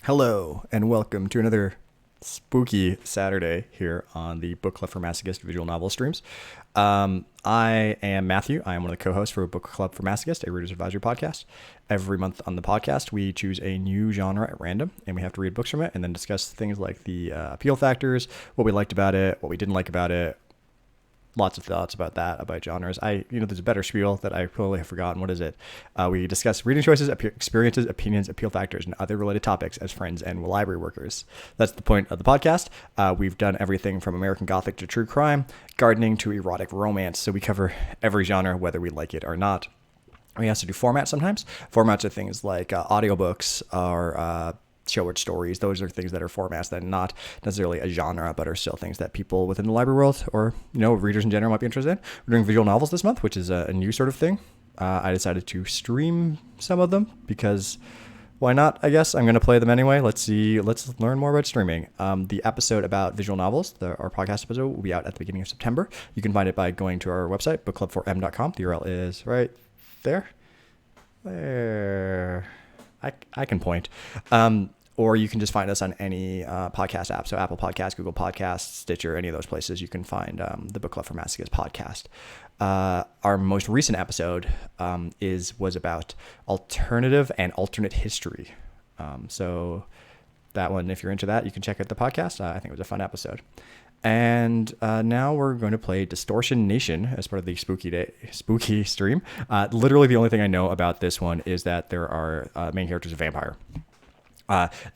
Hello, and welcome to another spooky Saturday here on the Book Club for Masochists visual novel streams. I am Matthew. I am one of the co-hosts for Book Club for Masochists, a reader's advisory podcast. Every month on the podcast, we choose a new genre at random, and we have to read books from it and then discuss things like the appeal factors, what we liked about it, what we didn't like about it. Lots of thoughts about that, about genres. There's a better spiel that I totally have forgotten. What is it? We discuss reading choices, experiences, opinions, appeal factors, and other related topics as friends and library workers. That's the point of the podcast. We've done everything from American Gothic to true crime, gardening to erotic romance. So we cover every genre, whether we like it or not. We also do formats sometimes. Formats are things like audiobooks or short stories. Those are things that are formats that are not necessarily a genre, but are still things that people within the library world or, readers in general might be interested in. We're doing visual novels this month, which is a new sort of thing. I decided to stream some of them because why not? I guess I'm going to play them anyway. Let's learn more about streaming. The episode about visual novels, our podcast episode, will be out at the beginning of September. You can find it by going to our website, bookclub4m.com. The URL is right there. There. I can point. Or you can just find us on any podcast app. So Apple Podcasts, Google Podcasts, Stitcher, any of those places you can find the Book Club for Masochists podcast. Our most recent episode was about alternative and alternate history. So that one, if you're into that, you can check out the podcast. I think it was a fun episode. And now we're going to play Distortion Nation as part of the spooky stream. Literally the only thing I know about this one is that there are main characters a vampire.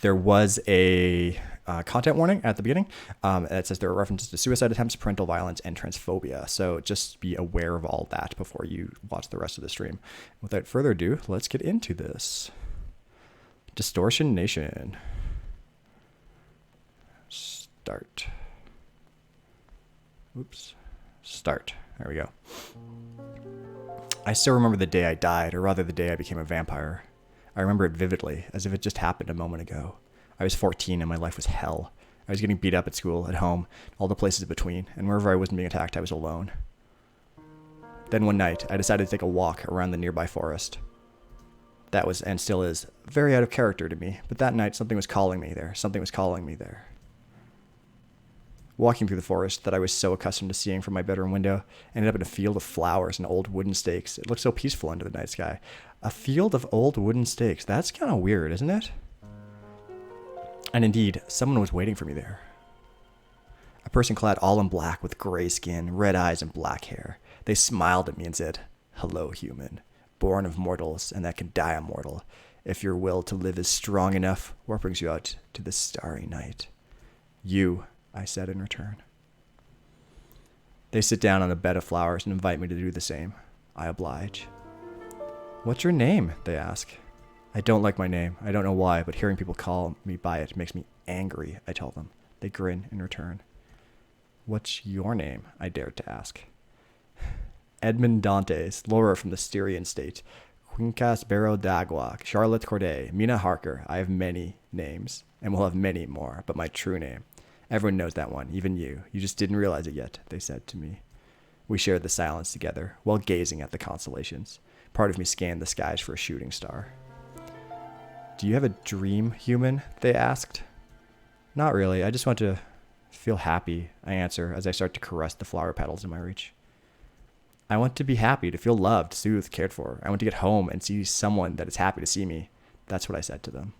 There was a content warning at the beginning that says there are references to suicide attempts, parental violence, and transphobia. So just be aware of all that before you watch the rest of the stream. Without further ado, let's get into this. Distortion Nation. Start. Start. There we go. I still remember the day I died, or rather the day I became a vampire. I remember it vividly, as if it just happened a moment ago. I was 14 and my life was hell. I was getting beat up at school, at home, all the places between, and wherever I wasn't being attacked, I was alone. Then one night, I decided to take a walk around the nearby forest. That was, and still is, very out of character to me, but that night something was calling me there. Walking through the forest that I was so accustomed to seeing from my bedroom window, ended up in a field of flowers and old wooden stakes. It looked so peaceful under the night sky. A field of old wooden stakes. That's kind of weird, isn't it? And indeed, someone was waiting for me there. A person clad all in black with gray skin, red eyes, and black hair. They smiled at me and said, "Hello, human, born of mortals and that can die immortal. If your will to live is strong enough, what brings you out to the starry night?" "You," I said in return. They sit down on a bed of flowers and invite me to do the same. I oblige. "What's your name?" they ask. I don't like my name. I don't know why, but hearing people call me by it makes me angry, I tell them. They grin in return. "What's your name?" I dared to ask. "Edmond Dantes, Laura from the Styrian state, Quincas Barrow d'Agua, Charlotte Corday, Mina Harker. I have many names, and will have many more, but my true name. Everyone knows that one, even you. You just didn't realize it yet," they said to me. We shared the silence together, while gazing at the constellations. Part of me scanned the skies for a shooting star. "Do you have a dream, human?" they asked. "Not really. I just want to feel happy," I answer as I start to caress the flower petals in my reach. "I want to be happy, to feel loved, soothed, cared for. I want to get home and see someone that is happy to see me." That's what I said to them.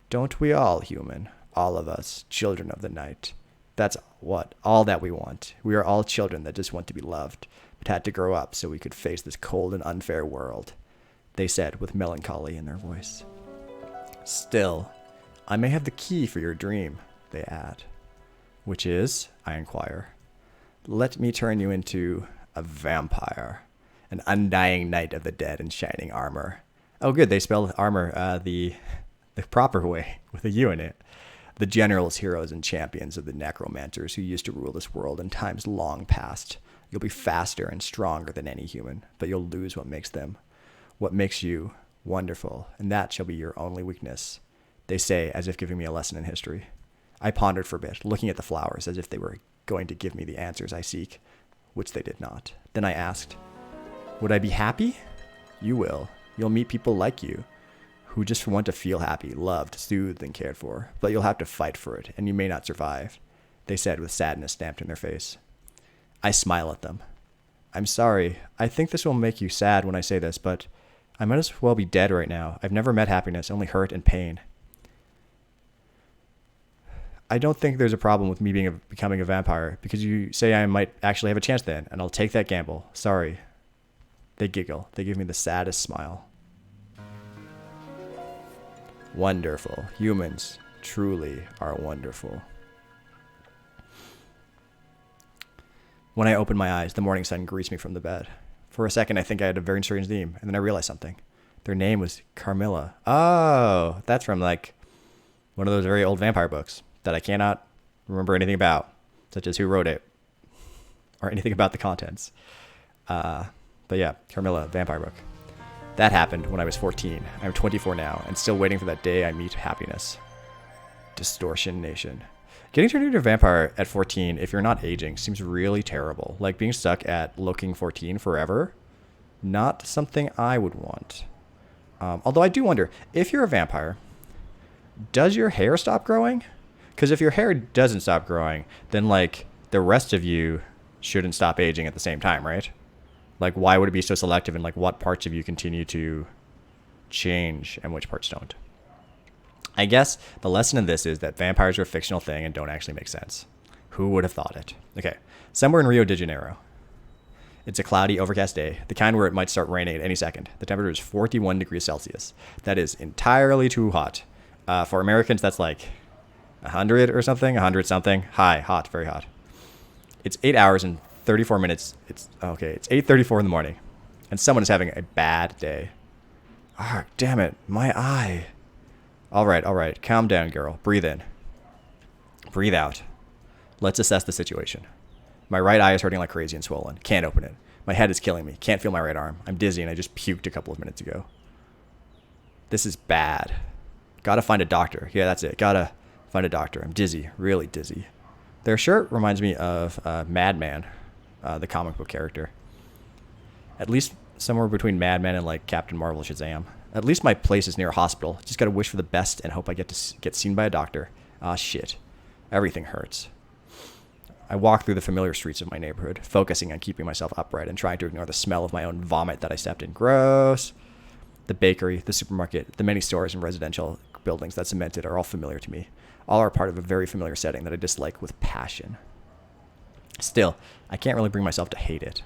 "Don't we all, human? All of us, children of the night. That's all that we want. We are all children that just want to be loved, but had to grow up so we could face this cold and unfair world," they said with melancholy in their voice. "Still, I may have the key for your dream," they add. "Which is?" I inquire. "Let me turn you into a vampire, an undying knight of the dead in shining armor." Oh, good, they spelled armor the proper way, with a U in it. "The generals, heroes, and champions of the necromancers who used to rule this world in times long past. You'll be faster and stronger than any human, but you'll lose what makes them. What makes you wonderful, and that shall be your only weakness," they say, as if giving me a lesson in history. I pondered for a bit, looking at the flowers as if they were going to give me the answers I seek, which they did not. Then I asked, "Would I be happy?" "You will. You'll meet people like you, who just want to feel happy, loved, soothed, and cared for, but you'll have to fight for it, and you may not survive, they said with sadness stamped in their face. I smile at them. I'm sorry. I think this will make you sad when I say this, but I might as well be dead right now. I've never met happiness, only hurt and pain. I don't think there's a problem with me becoming a vampire, because you say I might actually have a chance then, and I'll take that gamble. Sorry. They giggle. They give me the saddest smile. Wonderful. Humans truly are wonderful. When I opened my eyes, the morning sun greased me from the bed. For a second, I think I had a very strange dream, and then I realized something. Their name was Carmilla. Oh, that's from like one of those very old vampire books that I cannot remember anything about, such as who wrote it or anything about the contents. But yeah, Carmilla, vampire book. That happened when I was 14. I'm 24 now and still waiting for that day I meet happiness. Distortion Nation. Getting turned into a vampire at 14, if you're not aging, seems really terrible. Like being stuck at looking 14 forever. Not something I would want. Although I do wonder, if you're a vampire, does your hair stop growing? Because if your hair doesn't stop growing, then like the rest of you shouldn't stop aging at the same time, right? Like why would it be so selective in like what parts of you continue to change and which parts don't? I guess the lesson in this is that vampires are a fictional thing and don't actually make sense. Who would have thought it? Okay, somewhere in Rio de Janeiro. It's a cloudy, overcast day, the kind where it might start raining at any second. The temperature is 41 degrees Celsius. That is entirely too hot. For Americans, that's like 100 or something, 100 something. Hot, very hot. It's 8 hours and 34 minutes. It's 8:34 in the morning, and someone is having a bad day. Ah, damn it, my eye. All right, calm down, girl. Breathe in. Breathe out. Let's assess the situation. My right eye is hurting like crazy and swollen. Can't open it. My head is killing me. Can't feel my right arm. I'm dizzy and I just puked a couple of minutes ago. This is bad. Gotta find a doctor. Yeah, that's it. Gotta find a doctor. I'm dizzy. Really dizzy. Their shirt reminds me of Madman, the comic book character. At least somewhere between Madman and like Captain Marvel Shazam. At least my place is near a hospital. Just gotta wish for the best and hope I get seen by a doctor. Ah, shit. Everything hurts. I walk through the familiar streets of my neighborhood, focusing on keeping myself upright and trying to ignore the smell of my own vomit that I stepped in. Gross. The bakery, the supermarket, the many stores and residential buildings that cemented are all familiar to me. All are part of a very familiar setting that I dislike with passion. Still, I can't really bring myself to hate it.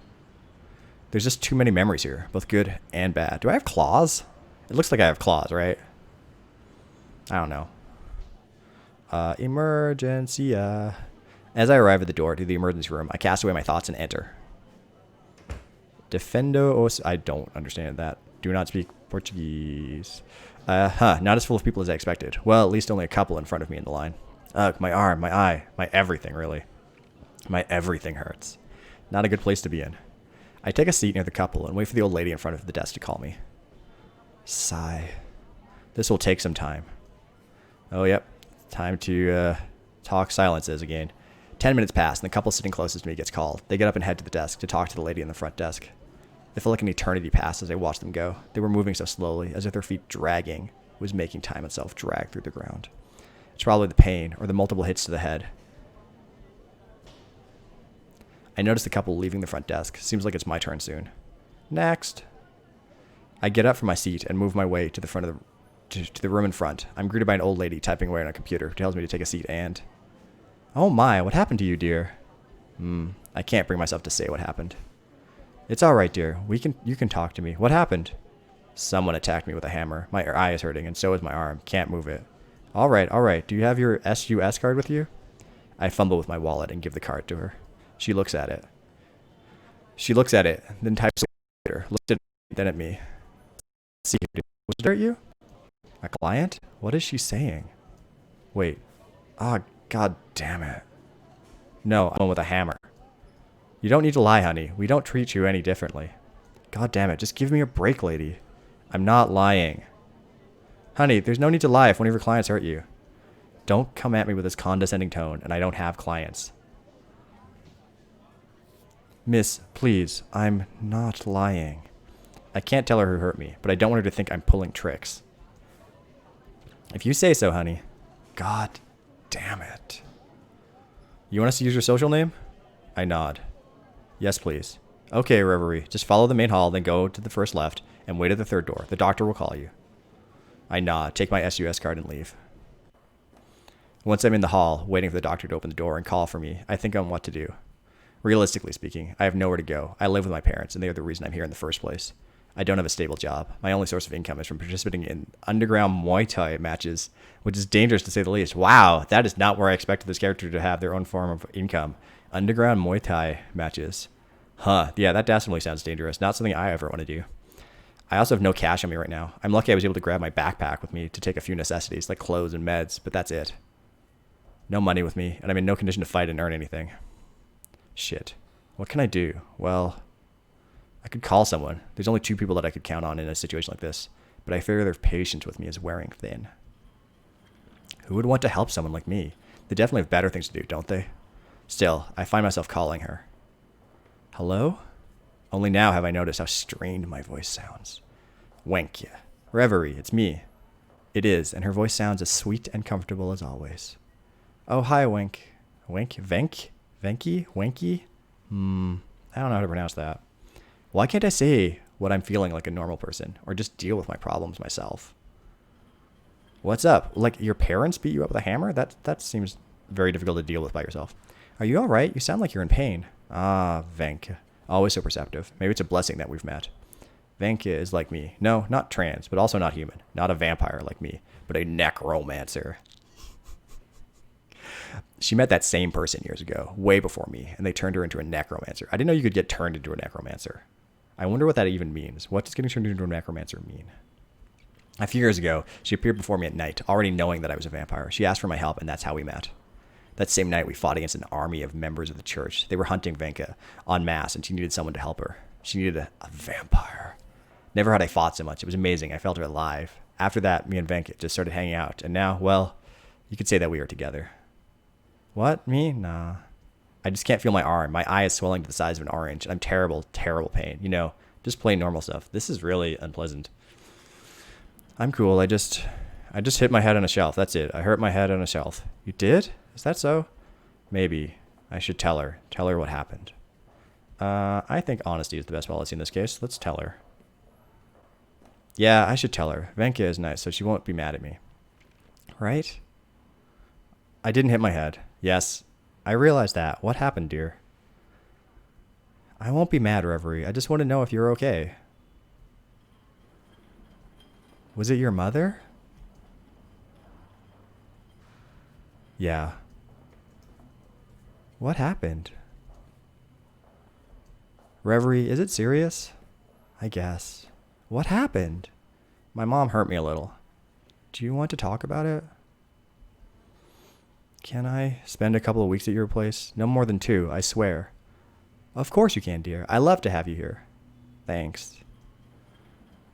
There's just too many memories here, both good and bad. Do I have claws? It looks like I have claws, right? I don't know. Emergency. As I arrive at the door to the emergency room, I cast away my thoughts and enter. Defendo os... I don't understand that. Do not speak Portuguese. Not as full of people as I expected. Well, at least only a couple in front of me in the line. Ugh, my arm, my eye, my everything, really. My everything hurts. Not a good place to be in. I take a seat near the couple and wait for the old lady in front of the desk to call me. Sigh. This will take some time. Oh, yep. Time to talk silences again. 10 minutes pass, and the couple sitting closest to me gets called. They get up and head to the desk to talk to the lady in the front desk. It felt like an eternity passed as I watched them go. They were moving so slowly, as if their feet dragging was making time itself drag through the ground. It's probably the pain, or the multiple hits to the head. I notice the couple leaving the front desk. Seems like it's my turn soon. Next. I get up from my seat and move my way to the front of the room in front. I'm greeted by an old lady typing away on a computer who tells me to take a seat and... Oh my, what happened to you, dear? I can't bring myself to say what happened. It's all right, dear. You can talk to me. What happened? Someone attacked me with a hammer. My eye is hurting, and so is my arm. Can't move it. All right. Do you have your SUS card with you? I fumble with my wallet and give the card to her. She looks at it, then types later. Looks at me, then at me. See, was it you? A client? What is she saying? Wait. Ah, god damn it. No, I'm with a hammer. You don't need to lie, honey. We don't treat you any differently. God damn it. Just give me a break, lady. I'm not lying. Honey, there's no need to lie if one of your clients hurt you. Don't come at me with this condescending tone, and I don't have clients. Miss, please, I'm not lying. I can't tell her who hurt me, but I don't want her to think I'm pulling tricks. If you say so, honey. God damn it. You want us to use your social name? I nod. Yes, please. Okay, Reverie. Just follow the main hall, then go to the first left, and wait at the third door. The doctor will call you. I nod, take my SUS card, and leave. Once I'm in the hall, waiting for the doctor to open the door and call for me, I think on what to do. Realistically speaking, I have nowhere to go. I live with my parents, and they are the reason I'm here in the first place. I don't have a stable job. My only source of income is from participating in underground Muay Thai matches, which is dangerous to say the least. Wow, that is not where I expected this character to have their own form of income. Underground Muay Thai matches. Huh, yeah, that definitely sounds dangerous. Not something I ever want to do. I also have no cash on me right now. I'm lucky I was able to grab my backpack with me to take a few necessities, like clothes and meds, but that's it. No money with me, and I'm in no condition to fight and earn anything. Shit. What can I do? Well, I could call someone. There's only 2 people that I could count on in a situation like this, but I fear their patience with me is wearing thin. Who would want to help someone like me? They definitely have better things to do, don't they? Still, I find myself calling her. Hello? Only now have I noticed how strained my voice sounds. Wenke. Reverie, it's me. It is, and her voice sounds as sweet and comfortable as always. Oh, hi, Wenk. Wenk? Venk? Venky? Wenky? I don't know how to pronounce that. Why can't I say what I'm feeling like a normal person, or just deal with my problems myself? What's up? Like, your parents beat you up with a hammer? That seems very difficult to deal with by yourself. Are you alright? You sound like you're in pain. Ah, Venka. Always so perceptive. Maybe it's a blessing that we've met. Venka is like me. No, not trans, but also not human. Not a vampire like me, but a necromancer. She met that same person years ago, way before me, and they turned her into a necromancer. I didn't know you could get turned into a necromancer. I wonder what that even means. What does getting turned into a necromancer mean? A few years ago, she appeared before me at night, already knowing that I was a vampire. She asked for my help, and that's how we met. That same night, we fought against an army of members of the church. They were hunting Venka en masse, and she needed someone to help her. She needed a vampire. Never had I fought so much. It was amazing. I felt her alive. After that, me and Venka just started hanging out, and now, well, you could say that we are together. What? Me? Nah. I just can't feel my arm. My eye is swelling to the size of an orange, and I'm terrible pain. You know, just plain normal stuff. This is really unpleasant. I'm cool. I just hit my head on a shelf. That's it. I hurt my head on a shelf. You did? Is that so? Maybe. I should tell her. Tell her what happened. I think honesty is the best policy in this case. Let's tell her. Yeah, I should tell her. Venka is nice, so she won't be mad at me. Right? I didn't hit my head. Yes. I realized that. What happened, dear? I won't be mad, Reverie. I just want to know if you're okay. Was it your mother? Yeah. What happened? Reverie, is it serious? I guess. What happened? My mom hurt me a little. Do you want to talk about it? Can I spend a couple of weeks at your place? No more than 2, I swear. Of course you can, dear. I love to have you here. Thanks.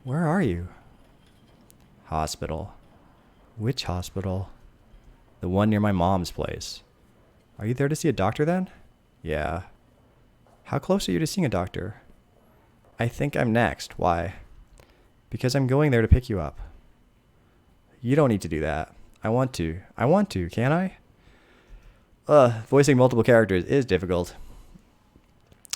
Where are you? Hospital. Which hospital? The one near my mom's place. Are you there to see a doctor then? Yeah. How close are you to seeing a doctor? I think I'm next. Why? Because I'm going there to pick you up. You don't need to do that. I want to. I want to, can't I? Voicing multiple characters is difficult.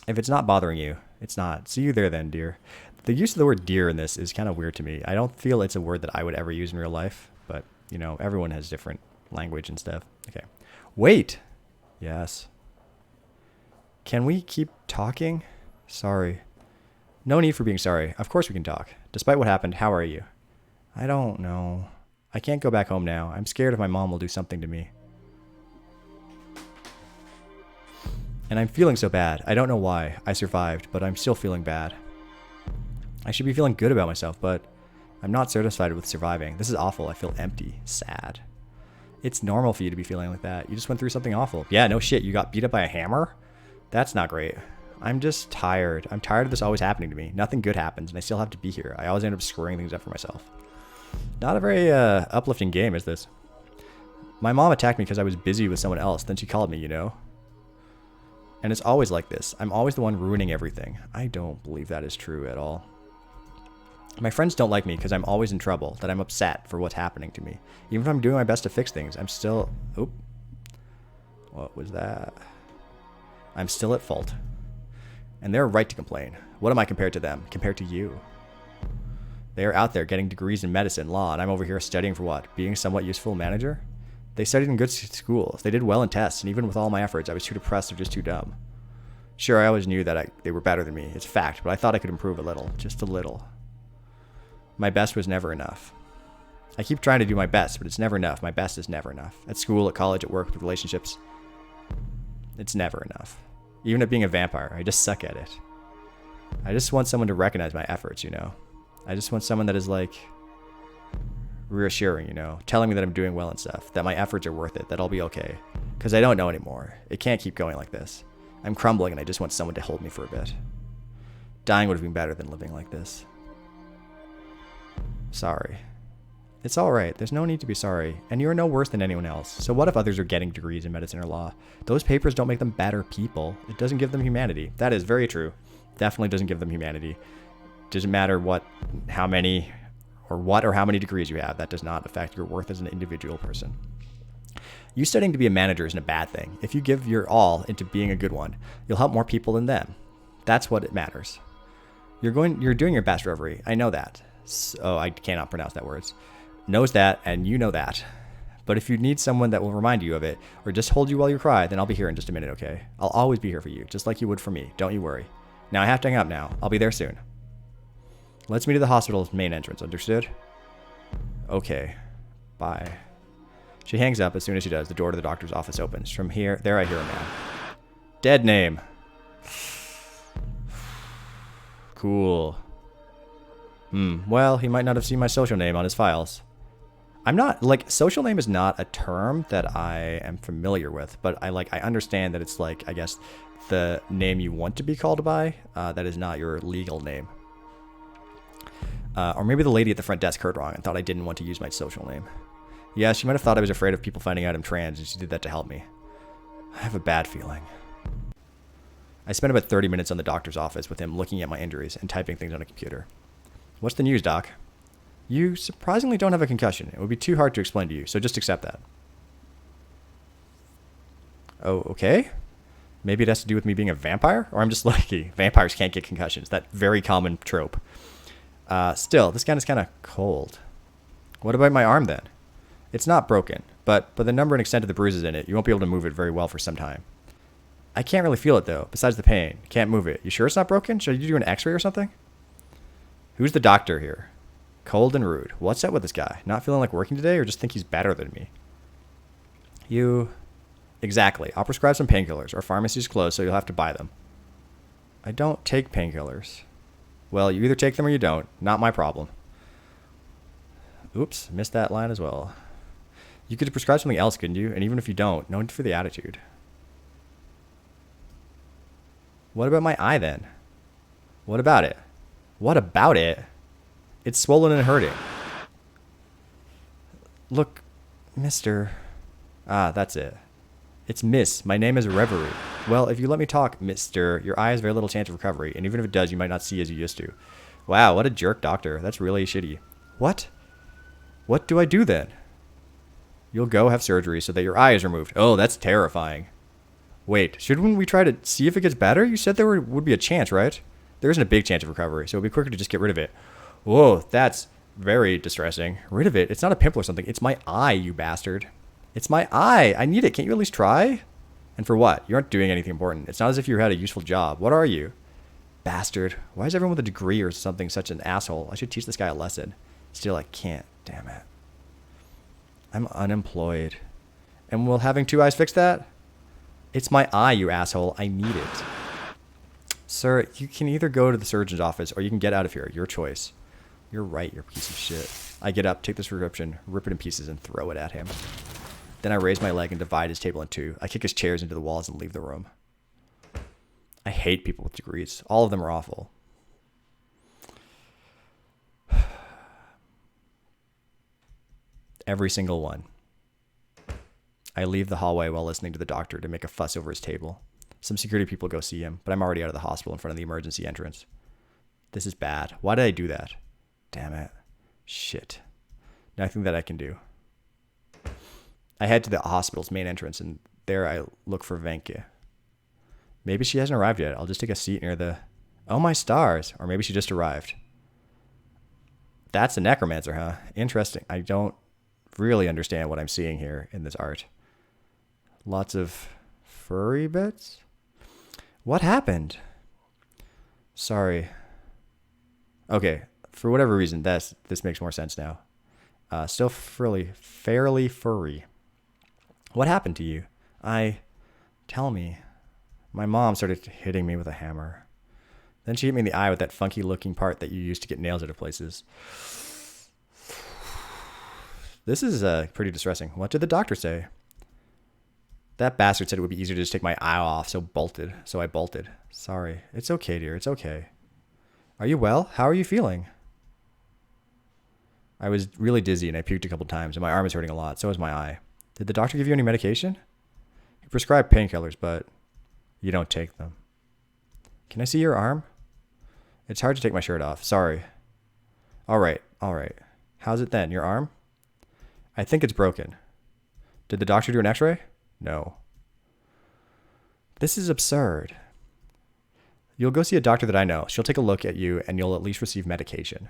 If it's not bothering you, it's not. See you there then, dear. The use of the word dear in this is kind of weird to me. I don't feel it's a word that I would ever use in real life, but, you know, everyone has different language and stuff. Okay. Wait! Yes. Can we keep talking? Sorry. No need for being sorry. Of course we can talk. Despite what happened, how are you? I don't know. I can't go back home now. I'm scared if my mom will do something to me. And I'm feeling so bad. I don't know why. I survived, but I'm still feeling bad. I should be feeling good about myself, but I'm not satisfied with surviving. This is awful. I feel empty, sad. It's normal for you to be feeling like that. You just went through something awful. Yeah, no shit. You got beat up by a hammer? That's not great. I'm just tired. I'm tired of this always happening to me. Nothing good happens, and I still have to be here. I always end up screwing things up for myself. Not a very uplifting game, is this? My mom attacked me because I was busy with someone else. Then she called me, you know? And it's always like this. I'm always the one ruining everything. I don't believe that is true at all. My friends don't like me because I'm always in trouble, that I'm upset for what's happening to me. Even if I'm doing my best to fix things, I'm still... Oop. What was that? I'm still at fault. And they're right to complain. What am I compared to them? Compared to you? They are out there getting degrees in medicine, law, and I'm over here studying for what? Being a somewhat useful manager? They studied in good schools. They did well in tests, and even with all my efforts, I was too depressed or just too dumb. Sure, I always knew that they were better than me. It's a fact, but I thought I could improve a little. Just a little. My best was never enough. I keep trying to do my best, but it's never enough. My best is never enough. At school, at college, at work, with relationships, it's never enough. Even at being a vampire, I just suck at it. I just want someone to recognize my efforts, you know? I just want someone that is like reassuring, you know, telling me that I'm doing well and stuff, that my efforts are worth it, that I'll be okay. Because I don't know anymore. It can't keep going like this. I'm crumbling and I just want someone to hold me for a bit. Dying would have been better than living like this. Sorry. It's alright. There's no need to be sorry. And you're no worse than anyone else. So what if others are getting degrees in medicine or law? Those papers don't make them better people. It doesn't give them humanity. That is very true. Definitely doesn't give them humanity. Doesn't matter how many degrees you have. That does not affect your worth as an individual person. You studying to be a manager isn't a bad thing. If you give your all into being a good one, you'll help more people than them. That's what it matters. You're doing your best, Reverie. I know that. So, I cannot pronounce that words. Knows that, and you know that. But if you need someone that will remind you of it, or just hold you while you cry, then I'll be here in just a minute, okay? I'll always be here for you, just like you would for me. Don't you worry. Now I have to hang up now. I'll be there soon. Let's meet at the hospital's main entrance, understood? Okay. Bye. She hangs up. As soon as she does, the door to the doctor's office opens. From there I hear a man. Dead name. Cool. Well, he might not have seen my social name on his files. Social name is not a term that I am familiar with, but I understand that it's I guess, the name you want to be called by, that is not your legal name. Or maybe the lady at the front desk heard wrong and thought I didn't want to use my social name. Yeah, she might have thought I was afraid of people finding out I'm trans, and she did that to help me. I have a bad feeling. I spent about 30 minutes on the doctor's office with him looking at my injuries and typing things on a computer. What's the news, Doc? You surprisingly don't have a concussion. It would be too hard to explain to you, so just accept that. Oh, okay. Maybe it has to do with me being a vampire? Or I'm just lucky. Vampires can't get concussions. That very common trope. Still, this gun is kind of cold. What about my arm then? It's not broken, but the number and extent of the bruises in it, you won't be able to move it very well for some time. I can't really feel it though, besides the pain. Can't move it. You sure it's not broken? Should you do an x-ray or something? Who's the doctor here? Cold and rude. What's up with this guy? Not feeling like working today or just think he's better than me? You... Exactly. I'll prescribe some painkillers. Our pharmacy's closed, so you'll have to buy them. I don't take painkillers. Well, you either take them or you don't. Not my problem. Oops, missed that line as well. You could prescribe something else, couldn't you? And even if you don't, no need for the attitude. What about my eye then? What about it? What about it? It's swollen and hurting. Look, mister. Ah, that's it. It's Miss. My name is Reverie. Well, if you let me talk, mister, your eye has very little chance of recovery, and even if it does, you might not see as you used to. Wow, what a jerk doctor. That's really shitty. What? What do I do then? You'll go have surgery so that your eye is removed. Oh, that's terrifying. Wait, shouldn't we try to see if it gets better? You said there would be a chance, right? There isn't a big chance of recovery, so it would be quicker to just get rid of it. Whoa, that's very distressing. Rid of it? It's not a pimple or something. It's my eye, you bastard. It's my eye. I need it. Can't you at least try? And for what? You aren't doing anything important. It's not as if you had a useful job. What are you? Bastard. Why is everyone with a degree or something such an asshole? I should teach this guy a lesson. Still, I can't. Damn it. I'm unemployed. And will having two eyes fix that? It's my eye, you asshole. I need it. Sir, you can either go to the surgeon's office or you can get out of here. Your choice. You're right, you piece of shit. I get up, take this prescription, rip it in pieces, and throw it at him. Then I raise my leg and divide his table in two. I kick his chairs into the walls and leave the room. I hate people with degrees. All of them are awful. Every single one. I leave the hallway while listening to the doctor to make a fuss over his table. Some security people go see him, but I'm already out of the hospital in front of the emergency entrance. This is bad. Why did I do that? damn it. Shit. Nothing that I can do. I head to the hospital's main entrance, and there I look for Venke. Maybe she hasn't arrived yet. I'll just take a seat near the... Oh, my stars. Or maybe she just arrived. That's a necromancer, huh? Interesting. I don't really understand what I'm seeing here in this art. Lots of furry bits? What happened? Sorry. Okay, for whatever reason, this makes more sense now. Still fairly furry. What happened to you? Tell me. My mom started hitting me with a hammer. Then she hit me in the eye with that funky looking part that you use to get nails out of places. This is pretty distressing. What did the doctor say? That bastard said it would be easier to just take my eye off, so I bolted. Sorry. It's okay, dear. It's okay. Are you well? How are you feeling? I was really dizzy and I puked a couple times, and my arm is hurting a lot. So is my eye. Did the doctor give you any medication? He prescribed painkillers, but you don't take them. Can I see your arm? It's hard to take my shirt off. Sorry. All right. How's it then? Your arm? I think it's broken. Did the doctor do an x-ray? No. This is absurd. You'll go see a doctor that I know. She'll take a look at you and you'll at least receive medication.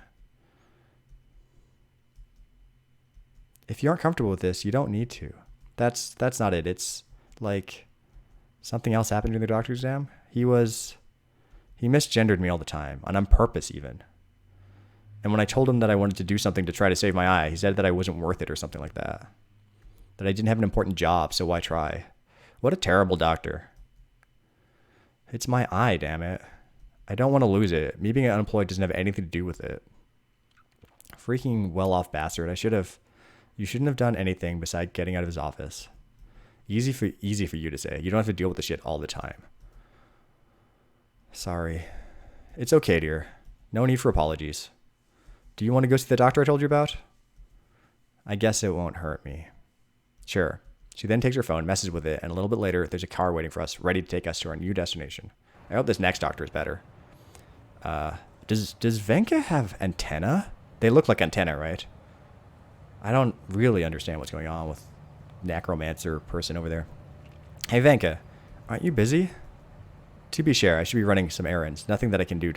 If you aren't comfortable with this, you don't need to. That's not it. It's like something else happened during the doctor's exam. He misgendered me all the time, and on purpose even. And when I told him that I wanted to do something to try to save my eye, he said that I wasn't worth it or something like that. That I didn't have an important job, so why try? What a terrible doctor. It's my eye, damn it. I don't want to lose it. Me being unemployed doesn't have anything to do with it. Freaking well-off bastard. You shouldn't have done anything besides getting out of his office. Easy for you to say. You don't have to deal with the shit all the time. Sorry. It's okay, dear. No need for apologies. Do you want to go see the doctor I told you about? I guess it won't hurt me. Sure. She then takes her phone, messes with it, and a little bit later, there's a car waiting for us, ready to take us to our new destination. I hope this next doctor is better. Does Venke have antenna? They look like antenna, right? I don't really understand what's going on with necromancer person over there. Hey, Venke, aren't you busy? To be sure, I should be running some errands. Nothing that I can't do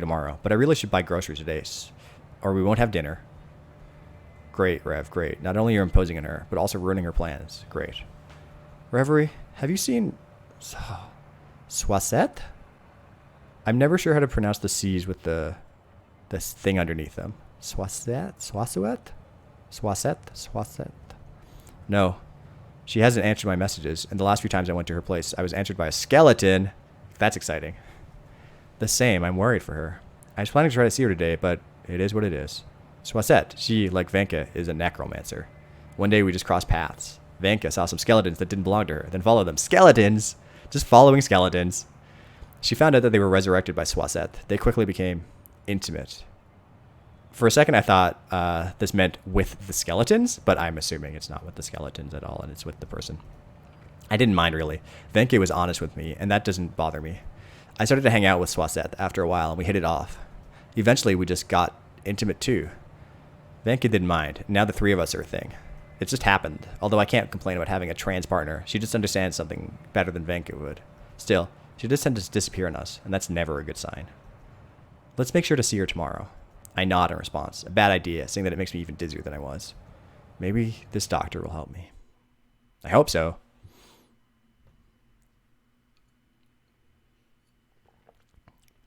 tomorrow. But I really should buy groceries today, or we won't have dinner. Great, Rev, great. Not only are you imposing on her, but also ruining her plans. Great. Reverie, have you seen Soisette? I'm never sure how to pronounce the C's with this thing underneath them. Soisette? No. She hasn't answered my messages, and the last few times I went to her place, I was answered by a skeleton. That's exciting. The same, I'm worried for her. I was planning to try to see her today, but it is what it is. Soisette, she, like Venke, is a necromancer. One day we just crossed paths. Venke saw some skeletons that didn't belong to her, then followed them. Skeletons! Just following skeletons. She found out that they were resurrected by Soisette. They quickly became intimate. For a second I thought this meant with the skeletons, but I'm assuming it's not with the skeletons at all, and it's with the person. I didn't mind, really. Venke was honest with me, and that doesn't bother me. I started to hang out with Soisette after a while, and we hit it off. Eventually, we just got intimate, too. Venke didn't mind. Now the three of us are a thing. It just happened, although I can't complain about having a trans partner. She just understands something better than Venke would. Still, she just tends to disappear on us, and that's never a good sign. Let's make sure to see her tomorrow. I nod in response. A bad idea, seeing that it makes me even dizzier than I was. Maybe this doctor will help me. I hope so.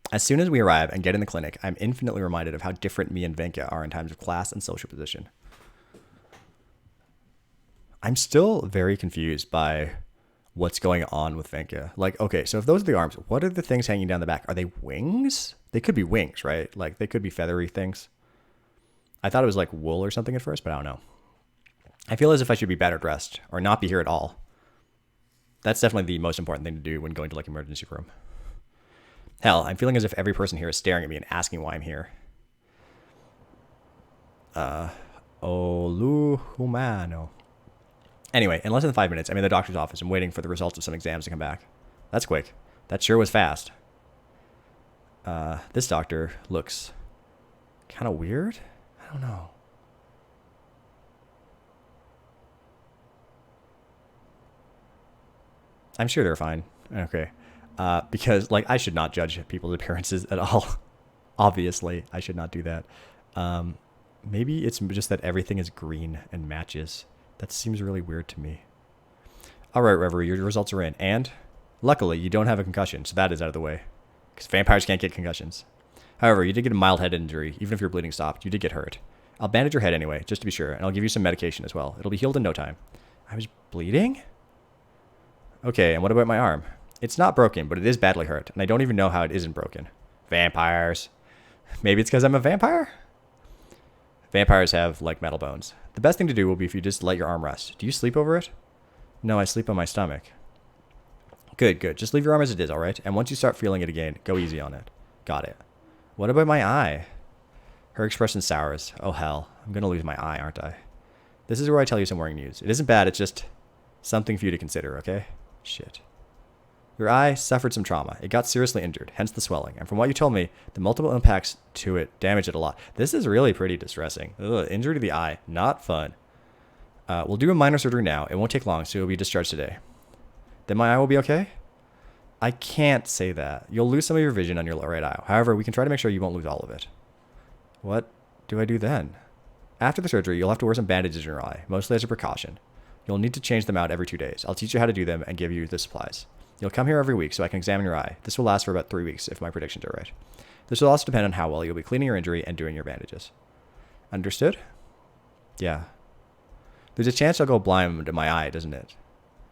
As soon as we arrive and get in the clinic, I'm infinitely reminded of how different me and Venke are in times of class and social position. I'm still very confused by what's going on with Venke. Like, okay, so if those are the arms, what are the things hanging down the back? Are they wings? They could be wings, right? Like, they could be feathery things. I thought it was like wool or something at first, but I don't know. I feel as if I should be better dressed or not be here at all. That's definitely the most important thing to do when going to like emergency room. Hell, I'm feeling as if every person here is staring at me and asking why I'm here. Olu humano. Anyway, in less than 5 minutes, I'm in the doctor's office and waiting for the results of some exams to come back. That's quick. That sure was fast. This doctor looks Kind of weird? I don't know. I'm sure they're fine. Okay. Because, like, I should not judge people's appearances at all. Obviously, I should not do that. Maybe it's just that everything is green and matches. That seems really weird to me. All right, Reverie, your results are in. And, luckily, you don't have a concussion, so that is out of the way. Because vampires can't get concussions. However, you did get a mild head injury. Even if your bleeding stopped, you did get hurt. I'll bandage your head anyway, just to be sure, and I'll give you some medication as well. It'll be healed in no time. I was bleeding? Okay, and what about my arm? It's not broken, but it is badly hurt, and I don't even know how it isn't broken. Vampires. Maybe it's because I'm a vampire? Vampires have, like, metal bones. The best thing to do will be if you just let your arm rest. Do you sleep over it? No, I sleep on my stomach. Good, good. Just leave your arm as it is, all right? And once you start feeling it again, go easy on it. Got it. What about my eye? Her expression sours. Oh, hell. I'm going to lose my eye, aren't I? This is where I tell you some worrying news. It isn't bad, it's just something for you to consider, okay? Shit. Your eye suffered some trauma. It got seriously injured, hence the swelling. And from what you told me, the multiple impacts to it damaged it a lot. This is really pretty distressing. Ugh, injury to the eye. Not fun. We'll do a minor surgery now. It won't take long, so you'll be discharged today. Then my eye will be okay? I can't say that. You'll lose some of your vision on your right eye. However, we can try to make sure you won't lose all of it. What do I do then? After the surgery, you'll have to wear some bandages in your eye, mostly as a precaution. You'll need to change them out every 2 days. I'll teach you how to do them and give you the supplies. You'll come here every week so I can examine your eye. This will last for about 3 weeks if my predictions are right. This will also depend on how well you'll be cleaning your injury and doing your bandages. Understood? Yeah. There's a chance I'll go blind in my eye, doesn't it?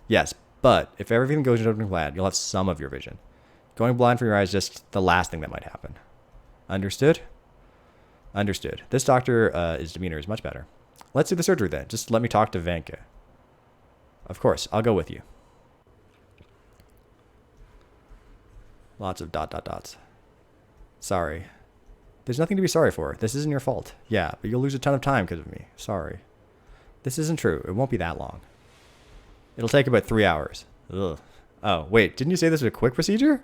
Yes, but if everything goes into plan, you'll have some of your vision. Going blind from your eye is just the last thing that might happen. Understood? Understood. This doctor's demeanor is much better. Let's do the surgery then. Just let me talk to Vanka. Of course, I'll go with you. Lots of dots. Sorry. There's nothing to be sorry for. This isn't your fault. Yeah, but you'll lose a ton of time because of me. Sorry. This isn't true. It won't be that long. It'll take about 3 hours. Ugh. Oh, wait. Didn't you say this was a quick procedure?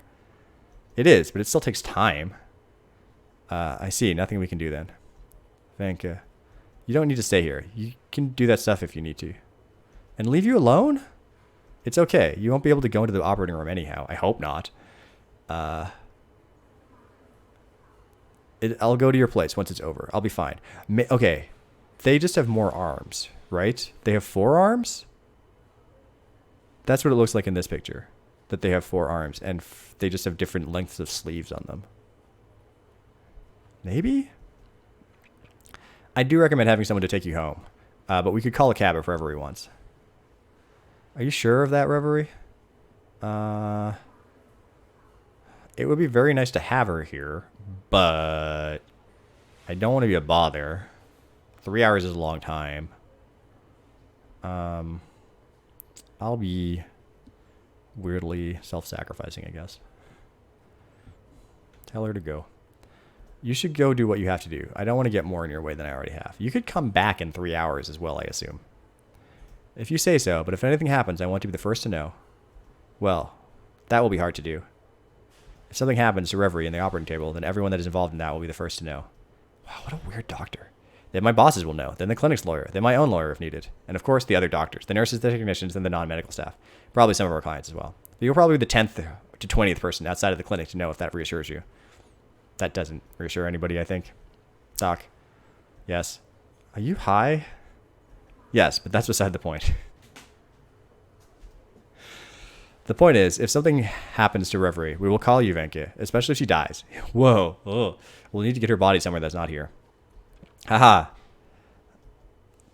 It is, but it still takes time. I see. Nothing we can do then. Vanka. You don't need to stay here. You can do that stuff if you need to. And leave you alone? It's okay. You won't be able to go into the operating room anyhow. I hope not. I'll go to your place once it's over. I'll be fine. Okay. They just have more arms, right? They have 4 arms? That's what it looks like in this picture. That they have 4 arms. And they just have different lengths of sleeves on them. Maybe? I do recommend having someone to take you home. But we could call a cab if Reverie wants. Are you sure of that, Reverie? It would be very nice to have her here, but I don't want to be a bother. 3 hours is a long time. I'll be weirdly self-sacrificing, I guess. Tell her to go. You should go do what you have to do. I don't want to get more in your way than I already have. You could come back in 3 hours as well, I assume. If you say so, but if anything happens, I want to be the first to know. Well, that will be hard to do. If something happens to Reverie in the operating table, then everyone that is involved in that will be the first to know. Wow, what a weird doctor. Then my bosses will know, then the clinic's lawyer, then my own lawyer if needed, and of course the other doctors, the nurses, the technicians, and the non-medical staff. Probably some of our clients as well. But you'll probably be the 10th to 20th person outside of the clinic to know if that reassures you. That doesn't reassure anybody, I think. Doc. Yes. Are you high? Yes, but that's beside the point. The point is, if something happens to Reverie, we will call you, Venka, especially if she dies. Whoa. Oh. We'll need to get her body somewhere that's not here. Haha.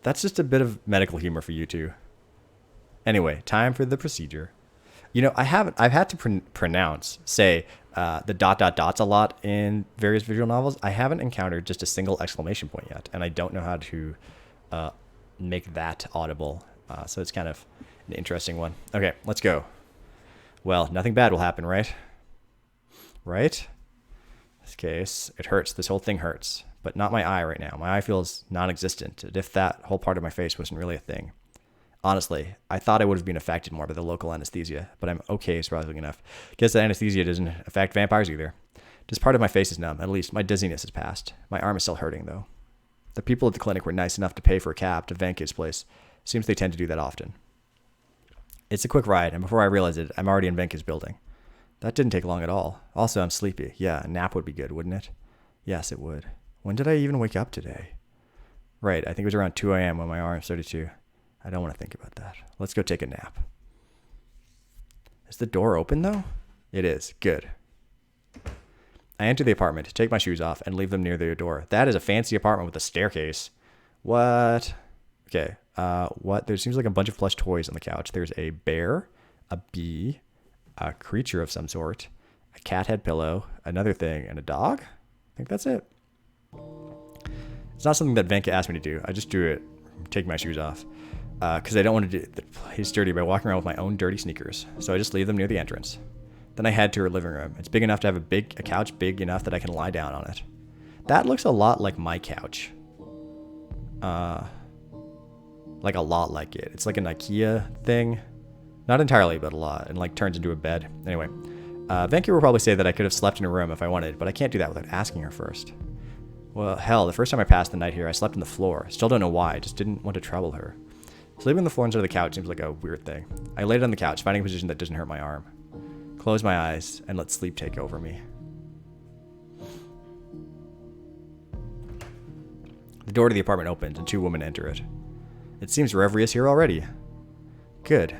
That's just a bit of medical humor for you two. Anyway, time for the procedure. You know, I've had to say the ... dots a lot in various visual novels. I haven't encountered just a single exclamation point yet, and I don't know how to make that audible. So it's kind of an interesting one. Okay, let's go. Well, nothing bad will happen, right? Right? In this case, it hurts. This whole thing hurts. But not my eye right now. My eye feels non-existent, as if that whole part of my face wasn't really a thing. Honestly, I thought I would have been affected more by the local anesthesia, but I'm okay, surprisingly enough. Guess that anesthesia doesn't affect vampires either. Just part of my face is numb. At least my dizziness has passed. My arm is still hurting, though. The people at the clinic were nice enough to pay for a cab to Venka's place. Seems they tend to do that often. It's a quick ride, and before I realize it, I'm already in Venka's building. That didn't take long at all. Also, I'm sleepy. Yeah, a nap would be good, wouldn't it? Yes, it would. When did I even wake up today? Right, I think it was around 2 a.m. when my arm started to... I don't want to think about that. Let's go take a nap. Is the door open, though? It is. Good. I enter the apartment, take my shoes off, and leave them near the door. That is a fancy apartment with a staircase. What? Okay. What? There seems like a bunch of plush toys on the couch. There's a bear, a bee, a creature of some sort, a cat head pillow, another thing, and a dog? I think that's it. It's not something that Venka asked me to do. I just do it, take my shoes off. Because I don't want to do the place dirty by walking around with my own dirty sneakers. So I just leave them near the entrance. Then I head to her living room. It's big enough to have a couch big enough that I can lie down on it. That looks a lot like my couch. Like a lot like it. It's like an IKEA thing. Not entirely, but a lot. And like turns into a bed. Anyway, Venka will probably say that I could have slept in her room if I wanted, but I can't do that without asking her first. Well, hell, the first time I passed the night here, I slept on the floor. Still don't know why. I just didn't want to trouble her. Sleeping on the floor instead of the couch seems like a weird thing. I laid on the couch, finding a position that doesn't hurt my arm. Close my eyes and let sleep take over me. The door to the apartment opens and 2 women enter it. It seems Reverie is here already. Good.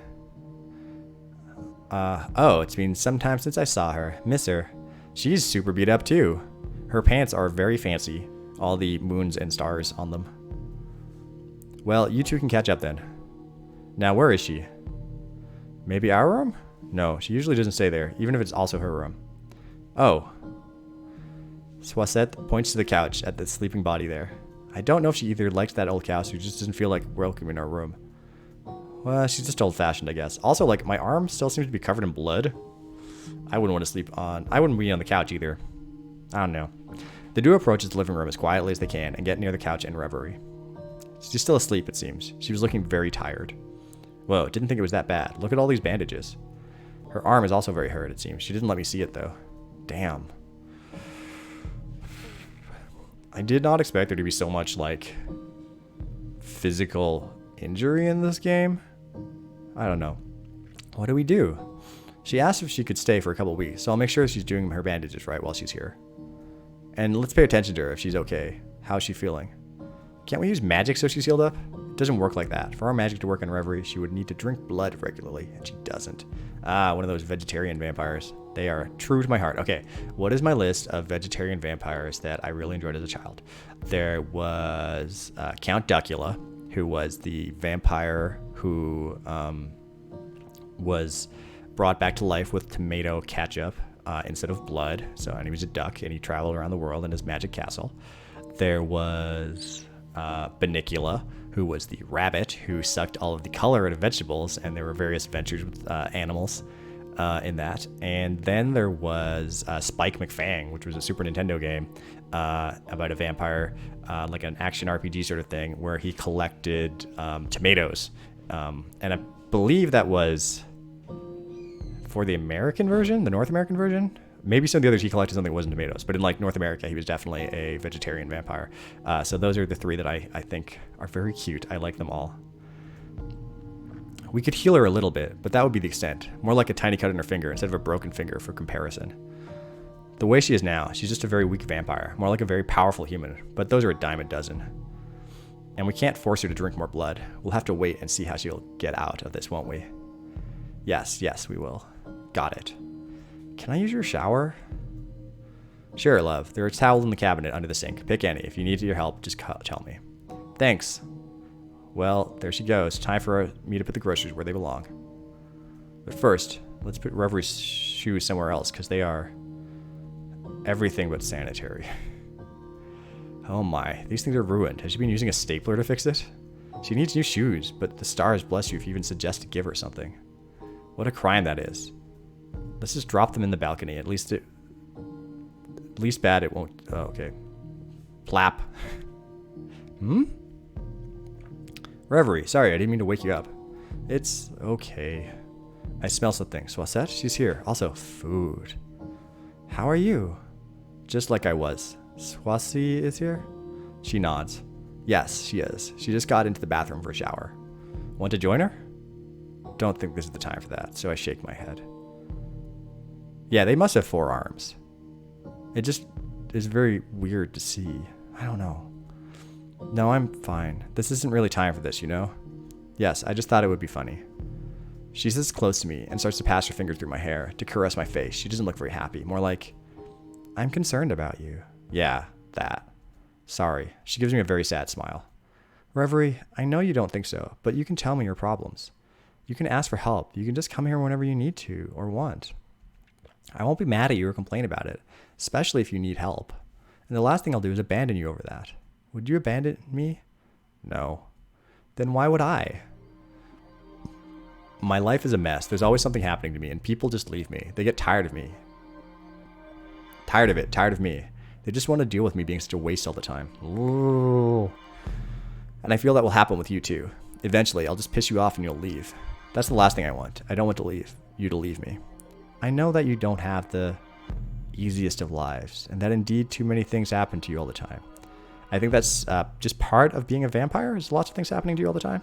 Oh, it's been some time since I saw her. Miss her. She's super beat up too. Her pants are very fancy. All the moons and stars on them. Well, you two can catch up then. Now, where is she? Maybe our room? No, she usually doesn't stay there, even if it's also her room. Oh. Soisette points to the couch at the sleeping body there. I don't know if she either likes that old couch or just doesn't feel like welcome in our room. Well, she's just old-fashioned, I guess. Also, like, my arm still seems to be covered in blood. I wouldn't want to sleep on... I wouldn't be on the couch either. I don't know. The duo approaches the living room as quietly as they can and get near the couch in Reverie. She's still asleep, it seems. She was looking very tired. Whoa, didn't think it was that bad. Look at all these bandages. Her arm is also very hurt, it seems. She didn't let me see it, though. Damn. I did not expect there to be so much, like, physical injury in this game. I don't know. What do we do? She asked if she could stay for a couple weeks, so I'll make sure she's doing her bandages right while she's here. And let's pay attention to her if she's okay. How's she feeling? Can't we use magic so she's healed up? It doesn't work like that. For our magic to work in Reverie, she would need to drink blood regularly, and she doesn't. Ah, one of those vegetarian vampires. They are true to my heart. Okay, what is my list of vegetarian vampires that I really enjoyed as a child? There was Count Duckula, who was the vampire who was brought back to life with tomato ketchup instead of blood. So, and he was a duck, and he traveled around the world in his magic castle. There was Banicula, who was the rabbit who sucked all of the color out of vegetables, and there were various adventures with animals in that. And then there was Spike McFang, which was a Super Nintendo game about a vampire, like an action RPG sort of thing, where he collected tomatoes. And I believe that was for the American version, the North American version. Maybe some of the others he collected something that wasn't tomatoes, but in like North America, he was definitely a vegetarian vampire. So those are the 3 that I think are very cute. I like them all. We could heal her a little bit, but that would be the extent. More like a tiny cut on her finger instead of a broken finger for comparison. The way she is now, she's just a very weak vampire, more like a very powerful human, but those are a dime a dozen. And we can't force her to drink more blood. We'll have to wait and see how she'll get out of this, won't we? Yes, we will. Got it. Can I use your shower? Sure, love. There are towels in the cabinet under the sink. Pick any. If you need your help, just tell me. Thanks. Well, there she goes. Time for me to put the groceries where they belong. But first, let's put Reverie's shoes somewhere else, because they are everything but sanitary. Oh my, these things are ruined. Has she been using a stapler to fix it? She needs new shoes, but the stars bless you if you even suggest to give her something. What a crime that is. Let's just drop them in the balcony. At least bad it won't... Oh, okay. Plap. Reverie, sorry, I didn't mean to wake you up. It's okay. I smell something. Soisette, she's here. Also, food. How are you? Just like I was. Swasi is here? She nods. Yes, she is. She just got into the bathroom for a shower. Want to join her? Don't think this is the time for that, so I shake my head. Yeah, they must have 4 arms. It just is very weird to see. I don't know. No, I'm fine. This isn't really time for this, you know? Yes, I just thought it would be funny. She sits close to me and starts to pass her fingers through my hair to caress my face. She doesn't look very happy. More like, I'm concerned about you. Yeah, that. Sorry. She gives me a very sad smile. Reverie, I know you don't think so, but you can tell me your problems. You can ask for help. You can just come here whenever you need to or want. I won't be mad at you or complain about it, especially if you need help. And the last thing I'll do is abandon you over that. Would you abandon me? No. Then why would I? My life is a mess. There's always something happening to me, and people just leave me. They get tired of me. Tired of it. Tired of me. They just want to deal with me being such a waste all the time. Ooh. And I feel that will happen with you too. Eventually, I'll just piss you off and you'll leave. That's the last thing I want. I don't want you to leave me. I know that you don't have the easiest of lives, and that indeed too many things happen to you all the time. I think that's just part of being a vampire, is lots of things happening to you all the time.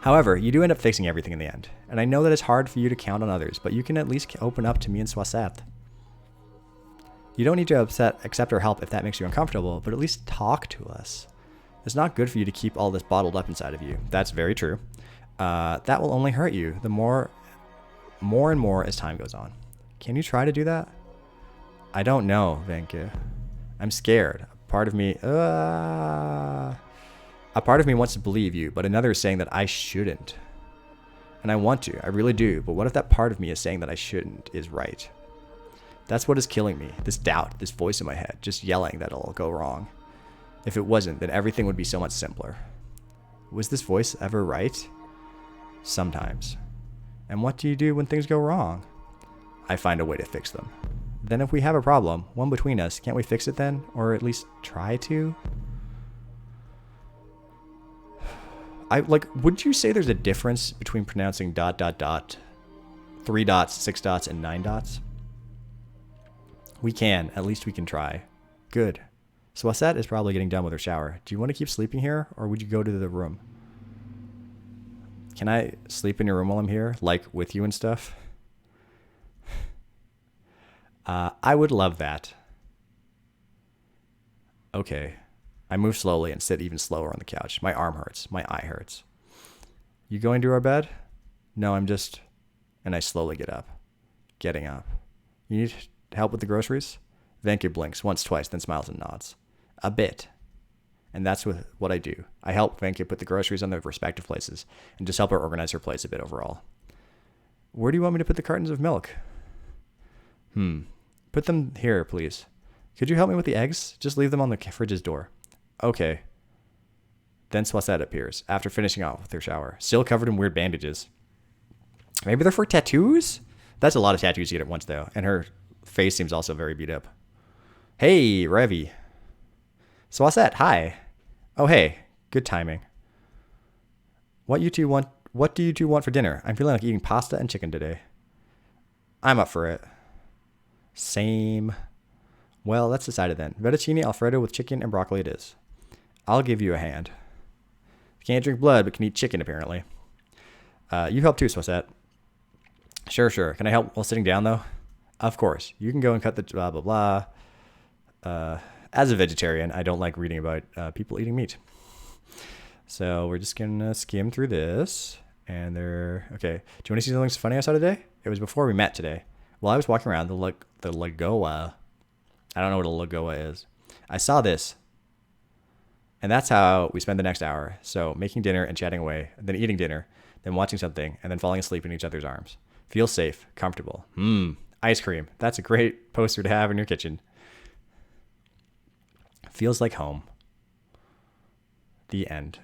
However, you do end up fixing everything in the end, and I know that it's hard for you to count on others, but you can at least open up to me and Soisette. You don't need to accept our help if that makes you uncomfortable, but at least talk to us. It's not good for you to keep all this bottled up inside of you. That's very true. That will only hurt you the more and more as time goes on. Can you try to do that? I don't know, Venke. I'm scared. A part of me wants to believe you, but another is saying that I shouldn't. And I want to, I really do, but what if that part of me is saying that I shouldn't is right? That's what is killing me, this doubt, this voice in my head, just yelling that it'll go wrong. If it wasn't, then everything would be so much simpler. Was this voice ever right? Sometimes. And what do you do when things go wrong? I find a way to fix them. Then if we have a problem, one between us, can't we fix it then? Or at least try to? Would you say there's a difference between pronouncing ... 3 dots, 6 dots, and 9 dots? We can. At least we can try. Good. So Wasette is probably getting done with her shower. Do you want to keep sleeping here, or would you go to the room? Can I sleep in your room while I'm here? Like, with you and stuff? I would love that. Okay. I move slowly and sit even slower on the couch. My arm hurts. My eye hurts. You going to our bed? No, I'm just... And I slowly get up. Getting up. You need help with the groceries? Venke blinks once, twice, then smiles and nods. A bit. And that's what I do. I help Venke put the groceries on their respective places and just help her organize her place a bit overall. Where do you want me to put the cartons of milk? Put them here, please. Could you help me with the eggs? Just leave them on the fridge's door. Okay. Then Soisette appears, after finishing off with her shower, still covered in weird bandages. Maybe they're for tattoos? That's a lot of tattoos to get at once, though, and her face seems also very beat up. Hey, Revy. Soisette, hi. Oh, hey. Good timing. What do you two want for dinner? I'm feeling like eating pasta and chicken today. I'm up for it. Same. Well, that's decided then. Fettuccine Alfredo with chicken and broccoli it is. I'll give you a hand. Can't drink blood, but can eat chicken, apparently. You help too, Soisette. Sure. Can I help while sitting down, though? Of course. You can go and cut the blah, blah, blah. As a vegetarian, I don't like reading about people eating meat. So we're just going to skim through this. And okay. Do you want to see something funny I saw today? It was before we met today. While I was walking around the lagoa, I don't know what a lagoa is. I saw this. And that's how we spend the next hour. So making dinner and chatting away, then eating dinner, then watching something, and then falling asleep in each other's arms. Feel safe, comfortable. Ice cream. That's a great poster to have in your kitchen. Feels like home. The end.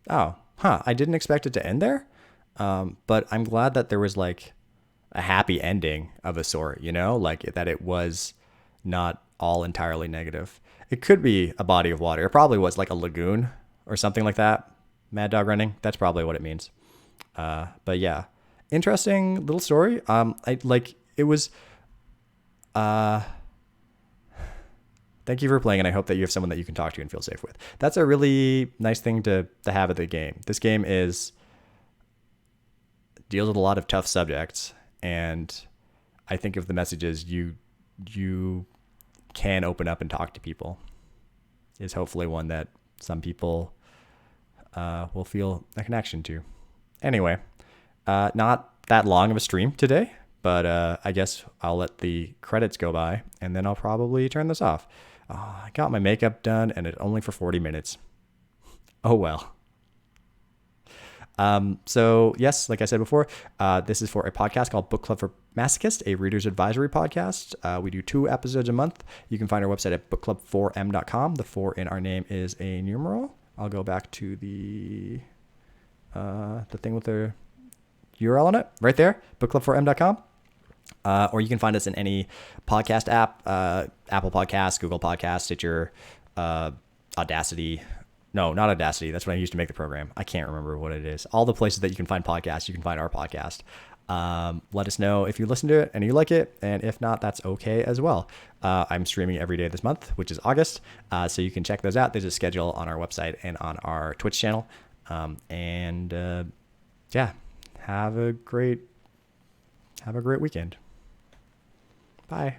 Oh, I didn't expect it to end there. But I'm glad that there was like a happy ending of a sort, you know, like that it was not all entirely negative. It could be a body of water. It probably was like a lagoon or something like that. Mad dog running. That's probably what it means. But yeah, interesting little story. It was, Thank you for playing, and I hope that you have someone that you can talk to and feel safe with. That's a really nice thing to have at the game. This game deals with a lot of tough subjects, and I think of the messages you can open up and talk to people is hopefully one that some people will feel a connection to. Anyway, not that long of a stream today, but I guess I'll let the credits go by, and then I'll probably turn this off. I got my makeup done, and it's only for 40 minutes. Oh well. So yes, like I said before, this is for a podcast called Book Club for Masochists, a reader's advisory podcast. We do 2 episodes a month. You can find our website at bookclub4m.com. The 4 in our name is a numeral. I'll go back to the thing with the URL on it right there, bookclub4m.com. Or you can find us in any podcast app, Apple Podcasts, Google Podcasts, Stitcher, Audacity. No, not Audacity. That's what I used to make the program. I can't remember what it is. All the places that you can find podcasts, you can find our podcast. Let us know if you listen to it and you like it. And if not, that's okay as well. I'm streaming every day this month, which is August. So you can check those out. There's a schedule on our website and on our Twitch channel. Yeah, have a great weekend. Bye.